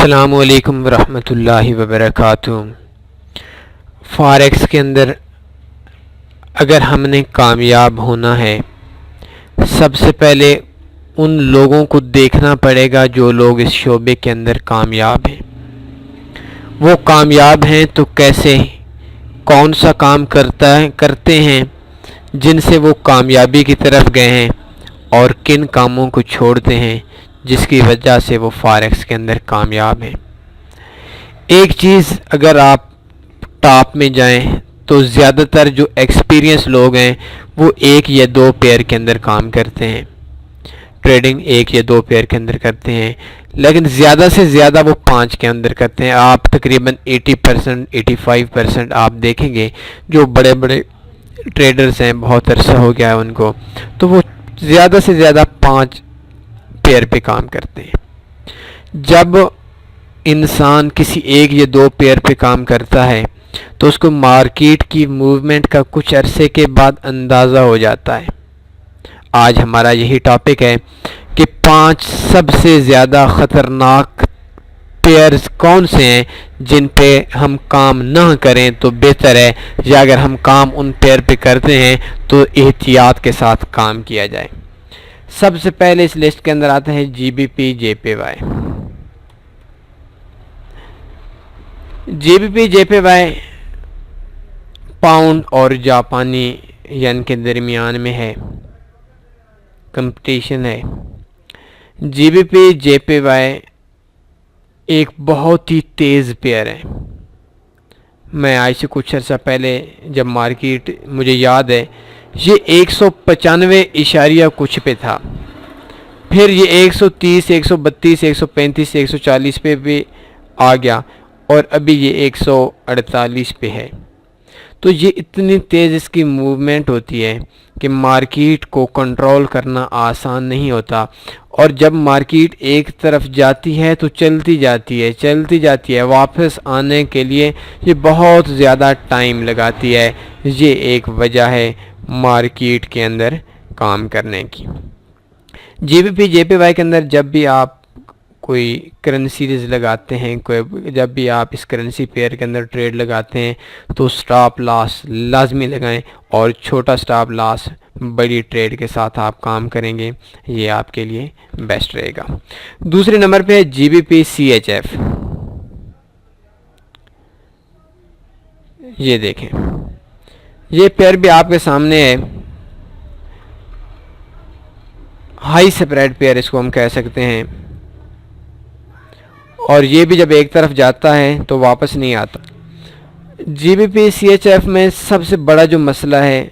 अस्सलामुअलैकुम वरहमतुल्लाहि वबरकातुहू। फॉरेक्स के अंदर अगर हमने कामयाब होना है, सबसे पहले उन लोगों को देखना पड़ेगा जो लोग इस शोबे के अंदर कामयाब हैं। वो कामयाब हैं तो कैसे, कौन सा काम करते हैं जिनसे वो कामयाबी की तरफ गए हैं, और किन कामों को छोड़ते हैं जिसकी वजह से वो फॉरेक्स के अंदर कामयाब हैं। एक चीज़, अगर आप टॉप में जाएं तो ज़्यादातर जो एक्सपीरियंस लोग हैं वो एक या दो पेयर के अंदर काम करते हैं, ट्रेडिंग एक या दो पेयर के अंदर करते हैं, लेकिन ज़्यादा से ज़्यादा वो 5 के अंदर करते हैं। आप तकरीबन 80% 85% आप देखेंगे जो बड़े बड़े ट्रेडर्स हैं, बहुत अरसा हो गया है उनको, तो वो ज़्यादा से ज़्यादा 5 पेयर पे काम करते हैं। जब इंसान किसी एक या दो पेयर पे काम करता है तो उसको मार्केट की मूवमेंट का कुछ अरसे के बाद अंदाज़ा हो जाता है। आज हमारा यही टॉपिक है कि 5 सबसे ज़्यादा ख़तरनाक पेयर्स कौन से हैं जिन पे हम काम ना करें तो बेहतर है, या अगर हम काम उन पेयर पे करते हैं तो एहतियात के साथ काम किया जाए। सबसे पहले इस लिस्ट के अंदर आता है GBP JPY. GBP JPY pound और जापानी येन के दरमियान में है, कंपटीशन है। जीबीपी जेपीवाई एक बहुत ही तेज़ पेयर है। मैं आज से कुछ अर्सा पहले जब मार्केट, मुझे याद है, ये 195 इशारिया कुछ पे था, फिर ये 130, 132, 135, 140 पे भी आ गया, और अभी ये 148 पे है। तो ये इतनी तेज़ इसकी मूवमेंट होती है कि मार्केट को कंट्रोल करना आसान नहीं होता, और जब मार्केट एक तरफ जाती है तो चलती जाती है, वापस आने के लिए ये बहुत ज़्यादा टाइम लगाती है। ये एक वजह है मार्केट के अंदर काम करने की। जीबीपी जेपीवाई के अंदर जब भी आप कोई करेंसी लगाते हैं, जब भी आप इस करेंसी पेयर के अंदर ट्रेड लगाते हैं तो स्टॉप लॉस लाजमी लगाएं, और छोटा स्टॉप लॉस बड़ी ट्रेड के साथ आप काम करेंगे, ये आपके लिए बेस्ट रहेगा। दूसरे नंबर पे है जीबीपी सीएचएफ। ये देखें, ये पेयर भी आपके सामने है, हाई स्प्रेड पेयर इसको हम कह सकते हैं, और ये भी जब एक तरफ जाता है तो वापस नहीं आता। जीबीपी सीएचएफ में सबसे बड़ा जो मसला है,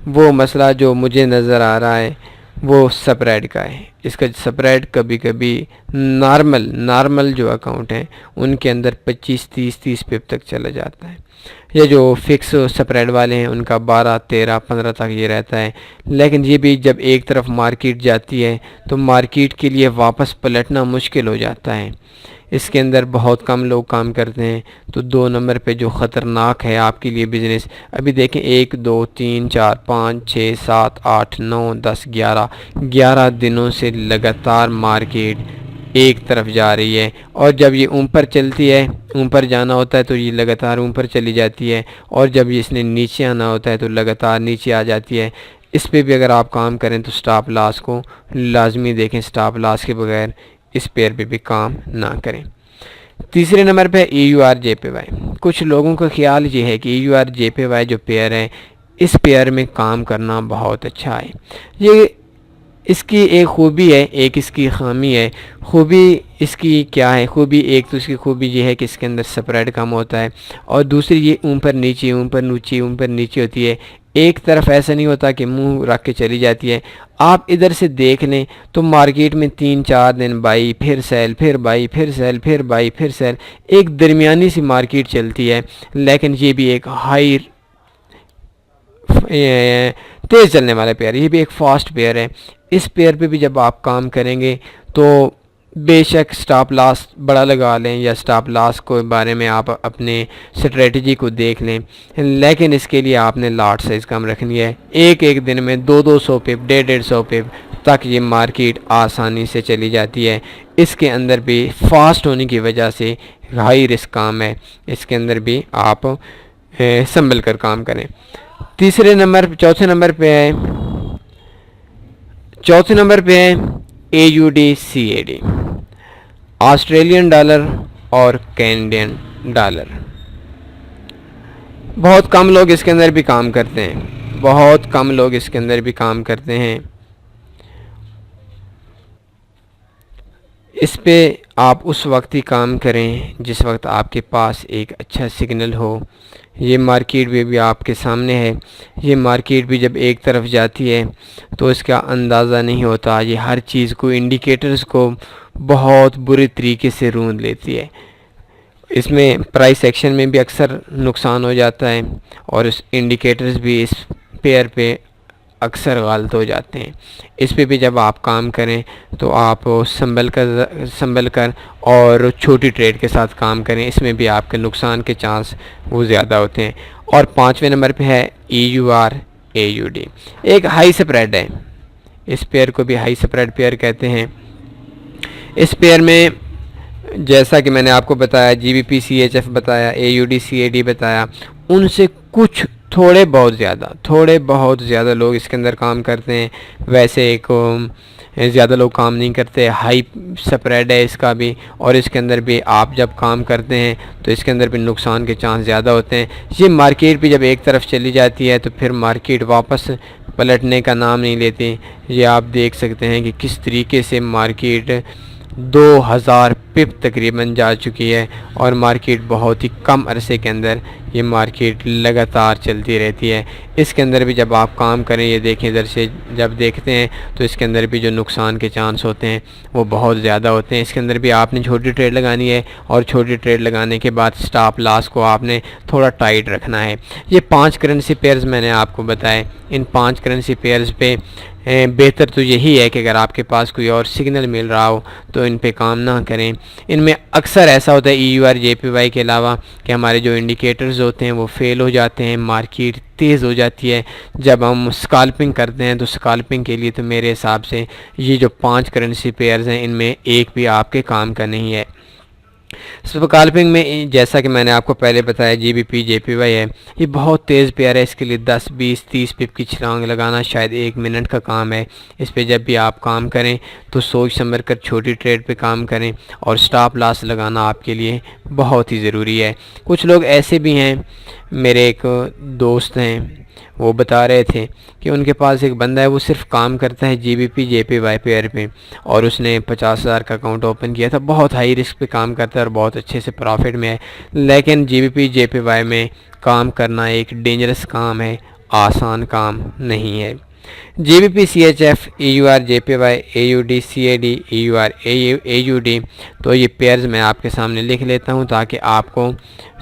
वो मसला जो मुझे नज़र आ रहा है वो स्प्रेड का है। इसका स्प्रेड कभी कभी नॉर्मल जो अकाउंट हैं उनके अंदर 25-30 पिप तक चला जाता है। ये जो फिक्स स्प्रेड वाले हैं उनका 12, 13, 15 तक ये रहता है, लेकिन ये भी जब एक तरफ मार्केट जाती है तो मार्केट के लिए वापस पलटना मुश्किल हो जाता है। इसके अंदर बहुत कम लोग काम करते हैं। तो 2 नंबर पे जो ख़तरनाक है आपके लिए बिज़नेस, अभी देखें 1, 2, 3, 4, 5, 6, 7, 8, 9, 10, 11 दिनों से लगातार मार्केट एक तरफ जा रही है, और जब ये ऊपर चलती है, ऊपर जाना होता है तो ये लगातार ऊपर चली जाती है, और जब ये इसने नीचे आना होता है तो लगातार नीचे आ जाती है। इस पे भी अगर आप काम करें तो स्टॉप लॉस को लाजमी देखें, स्टॉप लॉस के बगैर इस पेयर पे भी काम ना करें। तीसरे नंबर पे EUR JPY। कुछ लोगों का ख्याल ये है कि EUR JPY जो पेयर है, इस पेयर में काम करना बहुत अच्छा है। ये इसकी एक खूबी है, एक इसकी खामी है। खूबी इसकी क्या है? खूबी एक तो इसकी खूबी ये है कि इसके अंदर स्प्रेड कम होता है, और दूसरी ये ऊपर नीचे होती है। एक तरफ ऐसा नहीं होता कि मुंह रख के चली जाती है। आप इधर से देख लें तो मार्केट में 3-4 दिन बाई, फिर सेल, फिर बाई, फिर सेल, फिर बाई, फिर सेल, एक दरमियानी सी मार्केट चलती है। लेकिन ये भी एक हाई तेज़ चलने वाला पेयर, ये भी एक फास्ट पेयर है। इस पेयर पे भी जब आप काम करेंगे तो बेशक स्टॉप लॉस बड़ा लगा लें, या स्टॉप लॉस के बारे में आप अपने स्ट्रेटजी को देख लें, लेकिन इसके लिए आपने लॉट साइज़ कम रखनी है। एक दिन में 200-200 पिप, 150-150 पिप, तक ये मार्केट आसानी से चली जाती है। इसके अंदर भी फास्ट होने की वजह से हाई रिस्क काम है, इसके अंदर भी आप संभल कर काम करें। चौथे नंबर पे है AUD CAD, ऑस्ट्रेलियन डॉलर और कैनेडियन डॉलर। बहुत कम लोग इसके अंदर भी काम करते हैं, बहुत कम लोग इसके अंदर भी काम करते हैं। इस पे आप उस वक्त ही काम करें जिस वक्त आपके पास एक अच्छा सिग्नल हो। ये मार्केट भी आपके सामने है। ये मार्केट भी जब एक तरफ जाती है तो इसका अंदाज़ा नहीं होता। ये हर चीज़ को, इंडिकेटर्स को बहुत बुरी तरीके से रूंध लेती है। इसमें प्राइस एक्शन में भी अक्सर नुकसान हो जाता है और इस इंडिकेटर्स भी इस पेयर पे अक्सर गलत हो जाते हैं। इस पे भी जब आप काम करें तो आप संभल कर और छोटी ट्रेड के साथ काम करें। इसमें भी आपके नुकसान के चांस वो ज़्यादा होते हैं। और 5वें नंबर पे है EUR AUD, एक हाई स्प्रेड है। इस पेयर को भी हाई स्प्रेड पेयर कहते हैं। इस पेयर में जैसा कि मैंने आपको बताया, GBP CHF बताया, AUD CAD बताया, उनसे कुछ थोड़े बहुत ज़्यादा लोग इसके अंदर काम करते हैं। वैसे एक ज़्यादा लोग काम नहीं करते। हाई स्प्रेड है इसका भी, और इसके अंदर भी आप जब काम करते हैं तो इसके अंदर भी नुकसान के चांस ज़्यादा होते हैं। ये मार्केट भी जब एक तरफ चली जाती है तो फिर मार्केट वापस पलटने का नाम नहीं लेती। ये आप देख सकते हैं कि किस तरीके से मार्केट 2000 पिप तकरीबन जा चुकी है और मार्केट बहुत ही कम अरसे के अंदर ये मार्केट लगातार चलती रहती है। इसके अंदर भी जब आप काम करें, ये देखें इधर से जब देखते हैं तो इसके अंदर भी जो नुकसान के चांस होते हैं वो बहुत ज़्यादा होते हैं। इसके अंदर भी आपने छोटी ट्रेड लगानी है और छोटी ट्रेड लगाने के बाद स्टॉप लॉस को आपने थोड़ा टाइट रखना है। ये 5 करेंसी पेयर्स मैंने आपको बताए। इन 5 करेंसी पेयर्स पे बेहतर तो यही है कि अगर आपके पास कोई और सिग्नल मिल रहा हो तो इन पे काम ना करें। इनमें अक्सर ऐसा होता है EUR JPY के अलावा कि हमारे जो इंडिकेटर्स होते हैं वो फेल हो जाते हैं, मार्केट तेज़ हो जाती है। जब हम स्कैल्पिंग करते हैं तो स्कैल्पिंग के लिए तो मेरे हिसाब से ये जो 5 करेंसी पेयर्स हैं इनमें एक भी आपके काम का नहीं है। स्कैल्पिंग में जैसा कि मैंने आपको पहले बताया GBP JPY है, ये बहुत तेज़ पेयर है। इसके लिए 10, 20, 30 पिप की छलांग लगाना शायद 1 मिनट का काम है। इस पे जब भी आप काम करें तो सोच समझ कर छोटी ट्रेड पे काम करें और स्टॉप लॉस लगाना आपके लिए बहुत ही ज़रूरी है। कुछ लोग ऐसे भी हैं, मेरे एक दोस्त हैं, वो बता रहे थे कि उनके पास एक बंदा है, वो सिर्फ काम करता है GBP JPY पेयर पे, और उसने 50,000 का अकाउंट ओपन किया था। बहुत हाई रिस्क पे काम करता है और बहुत अच्छे से प्रॉफिट में है। लेकिन GBP JPY में काम करना एक डेंजरस काम है, आसान काम नहीं है। GBP CHF, EUR JPY, AUD CAD, EUR AUD, तो ये पेयर्स मैं आपके सामने लिख लेता हूँ ताकि आपको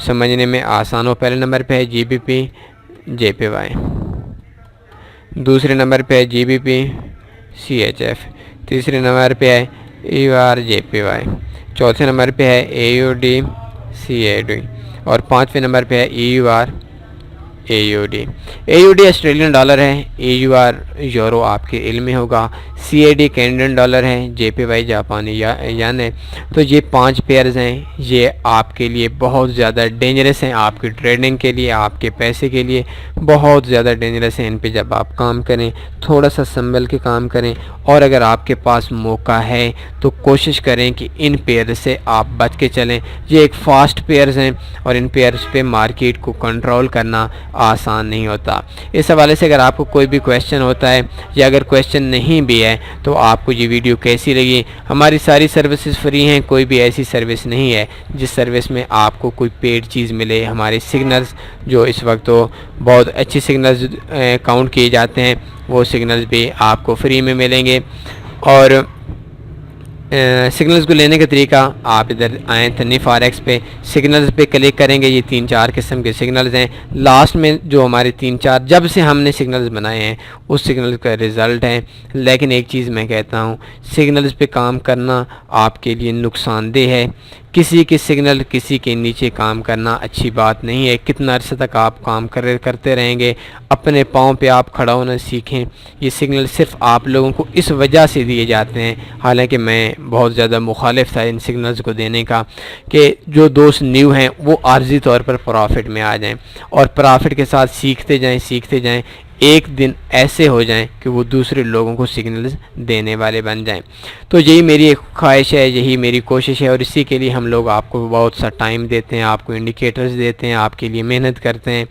समझने में आसान हो। पहले नंबर पे है GBP JPY, दूसरे नंबर पे है GBP CHF, तीसरे नंबर पे है EUR JPY, चौथे नंबर पे है AUD CAD और 5वें नंबर पे है EUR AUD। AUD Australian dollar है, EUR यूरो आपके इल्म में होगा, CAD कैनेडियन डॉलर है, JPY जापानी यान है। तो ये 5 पेयर्स हैं, ये आपके लिए बहुत ज़्यादा डेंजरस हैं, आपकी ट्रेडिंग के लिए, आपके पैसे के लिए बहुत ज़्यादा डेंजरस हैं। इन पे जब आप काम करें थोड़ा सा संभल के काम करें, और अगर आपके पास मौका है तो कोशिश करें कि इन पेयर से आप बच के चलें। ये एक फास्ट पेयर्स हैं और इन पेयर्स पे मार्केट को कंट्रोल करना आसान नहीं होता। इस हवाले से अगर आपको कोई भी क्वेश्चन होता है या अगर क्वेश्चन नहीं भी है तो आपको ये वीडियो कैसी लगी। हमारी सारी सर्विसेज फ्री हैं, कोई भी ऐसी सर्विस नहीं है जिस सर्विस में आपको कोई पेड चीज़ मिले। हमारे सिग्नल्स जो इस वक्त तो बहुत अच्छी सिग्नल्स काउंट किए जाते हैं, वो सिग्नल्स भी आपको फ्री में मिलेंगे। और सिग्नल्स को लेने का तरीका, आप इधर आएँ तन्नी फॉरेक्स पे, सिग्नल्स पे क्लिक करेंगे। ये 3-4 किस्म के सिग्नल्स हैं। लास्ट में जो हमारे 3-4 जब से हमने सिग्नल्स बनाए हैं उस सिग्नल का रिज़ल्ट है। लेकिन एक चीज़ मैं कहता हूँ, सिग्नल्स पे काम करना आपके लिए नुकसानदेह है, किसी के सिग्नल किसी के नीचे काम करना अच्छी बात नहीं है। कितना अरसे तक आप काम करते रहेंगे, अपने पाँव पे आप खड़ा होना सीखें। ये सिग्नल सिर्फ आप लोगों को इस वजह से दिए जाते हैं, हालांकि मैं बहुत ज़्यादा मुखालिफ था इन सिग्नल्स को देने का, कि जो दोस्त न्यू हैं वो आर्जी तौर पर प्रॉफिट में आ जाएं और प्रॉफिट के साथ सीखते जाएं, एक दिन ऐसे हो जाएं कि वो दूसरे लोगों को सिग्नल्स देने वाले बन जाएं। तो यही मेरी एक ख्वाहिश है, यही मेरी कोशिश है, और इसी के लिए हम लोग आपको बहुत सा टाइम देते हैं, आपको इंडिकेटर्स देते हैं, आपके लिए मेहनत करते हैं।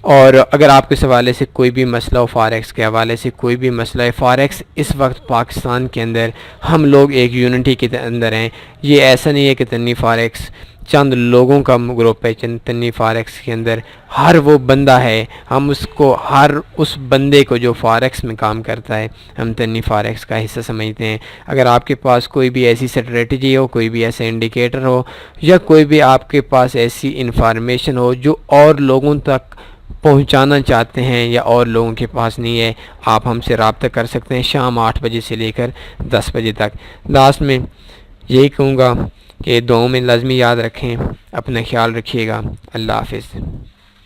और अगर आपके इस हवाले से कोई भी मसला हो, फॉरेक्स के हवाले से कोई भी मसला है, फॉरेक्स इस वक्त पाकिस्तान के अंदर हम लोग एक यूनिटी के अंदर हैं। ये ऐसा नहीं है कि तन्नी फॉरेक्स चंद लोगों का ग्रुप है। तन्नी फॉरेक्स के अंदर हर वो बंदा है, हम उसको, हर उस बंदे को जो फॉरेक्स में काम करता है, हम तन्नी फॉरेक्स का हिस्सा समझते हैं। अगर आपके पास कोई भी ऐसी स्ट्रेटजी हो, कोई भी ऐसा इंडिकेटर हो, या कोई भी आपके पास ऐसी इंफॉर्मेशन हो जो और लोगों तक पहुंचाना चाहते हैं या और लोगों के पास नहीं है, आप हमसे रब्ता कर सकते हैं शाम 8 बजे से लेकर 10 बजे तक। लास्ट में यही कहूँगा कि दुआओं में लाजमी याद रखें, अपना ख्याल रखिएगा। अल्लाह हाफ़िज़।